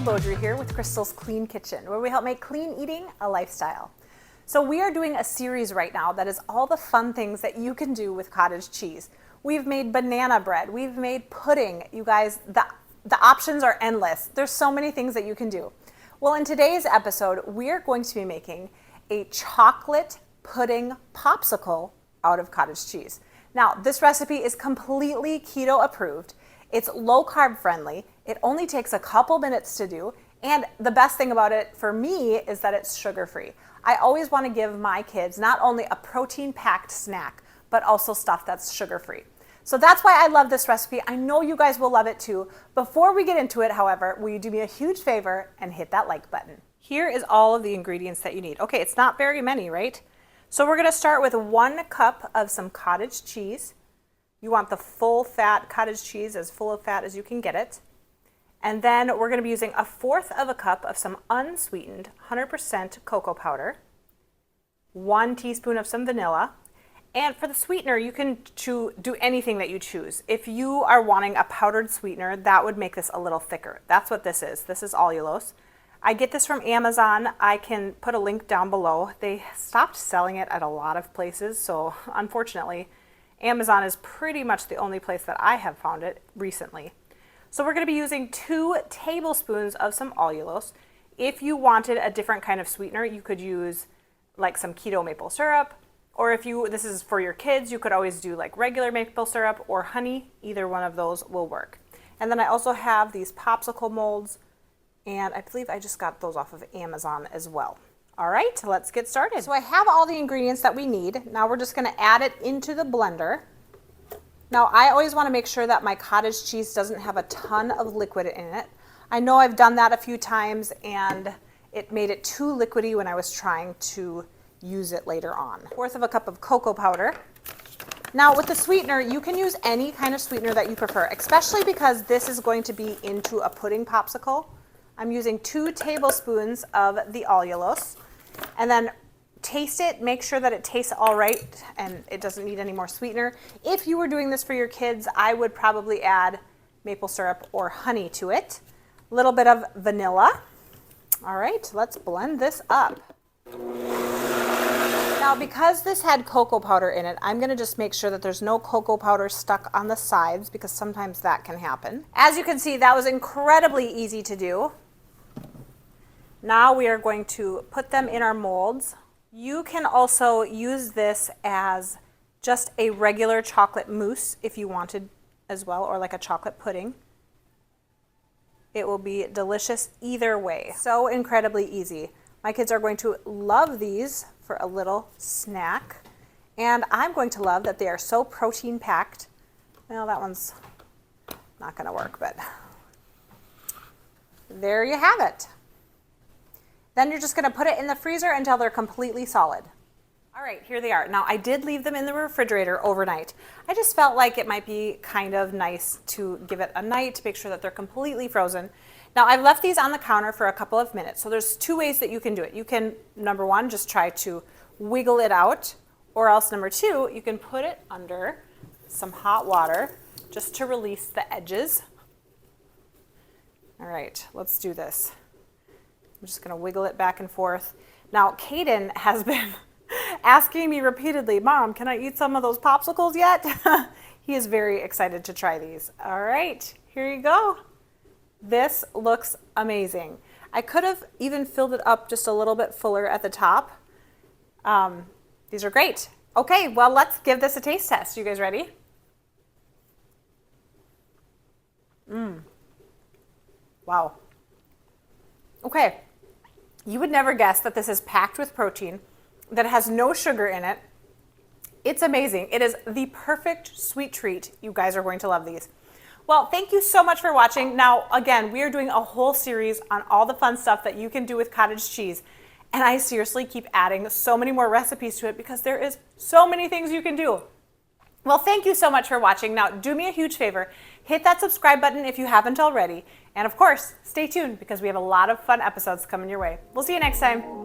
Beaudry here with Crystal's Clean Kitchen, where we help make clean eating a lifestyle. So we are doing a series right now that is all the fun things that you can do with cottage cheese. We've made banana bread, we've made pudding. You guys, the options are endless. There's so many things that you can do. Well, in today's episode, we are going to be making a chocolate pudding popsicle out of cottage cheese. Now, this recipe is completely keto approved. It's low carb friendly. It only takes a couple minutes to do. And the best thing about it for me is that it's sugar free. I always want to give my kids not only a protein packed snack, but also stuff that's sugar free. So that's why I love this recipe. I know you guys will love it too. Before we get into it, however, will you do me a huge favor and hit that like button? Here is all of the ingredients that you need. Okay, it's not very many, right? So we're gonna start with 1 cup of some cottage cheese. You want the full fat cottage cheese, as full of fat as you can get it. And then we're gonna be using 1/4 cup of some unsweetened 100% cocoa powder, 1 teaspoon of some vanilla. And for the sweetener, you can do anything that you choose. If you are wanting a powdered sweetener, that would make this a little thicker. That's what this is. This is allulose. I get this from Amazon. I can put a link down below. They stopped selling it at a lot of places, so unfortunately, Amazon is pretty much the only place that I have found it recently. So we're gonna be using 2 tablespoons of some allulose. If you wanted a different kind of sweetener, you could use like some keto maple syrup, or if this is for your kids, you could always do like regular maple syrup or honey. Either one of those will work. And then I also have these popsicle molds, and I believe I just got those off of Amazon as well. All right, let's get started. So I have all the ingredients that we need. Now we're just gonna add it into the blender. Now I always wanna make sure that my cottage cheese doesn't have a ton of liquid in it. I know I've done that a few times and it made it too liquidy when I was trying to use it later on. 1/4 cup of cocoa powder. Now with the sweetener, you can use any kind of sweetener that you prefer, especially because this is going to be into a pudding popsicle. I'm using 2 tablespoons of the allulose, and then taste it, make sure that it tastes all right and it doesn't need any more sweetener. If you were doing this for your kids, I would probably add maple syrup or honey to it. A little bit of vanilla. All right, let's blend this up. Now, because this had cocoa powder in it, I'm gonna just make sure that there's no cocoa powder stuck on the sides, because sometimes that can happen. As you can see, that was incredibly easy to do. Now we are going to put them in our molds. You can also use this as just a regular chocolate mousse if you wanted as well, or like a chocolate pudding. It will be delicious either way. So incredibly easy. My kids are going to love these for a little snack. And I'm going to love that they are so protein packed. Well, that one's not gonna work, but there you have it. Then you're just gonna put it in the freezer until they're completely solid. All right, here they are. Now I did leave them in the refrigerator overnight. I just felt like it might be kind of nice to give it a night to make sure that they're completely frozen. Now I've left these on the counter for a couple of minutes. So there's 2 ways that you can do it. You can, number 1, just try to wiggle it out, or else number 2, you can put it under some hot water just to release the edges. All right, let's do this. I'm just gonna wiggle it back and forth. Now, Caden has been asking me repeatedly, Mom, can I eat some of those popsicles yet? He is very excited to try these. All right, here you go. This looks amazing. I could have even filled it up just a little bit fuller at the top. These are great. Okay, well, let's give this a taste test. You guys ready? Wow. Okay, you would never guess that this is packed with protein, that has no sugar in it. It's amazing. It is the perfect sweet treat. You guys are going to love these. Well, thank you so much for watching. Now, again, we are doing a whole series on all the fun stuff that you can do with cottage cheese. And I seriously keep adding so many more recipes to it because there is so many things you can do. Well, thank you so much for watching. Now, do me a huge favor. Hit that subscribe button if you haven't already. And of course, stay tuned because we have a lot of fun episodes coming your way. We'll see you next time.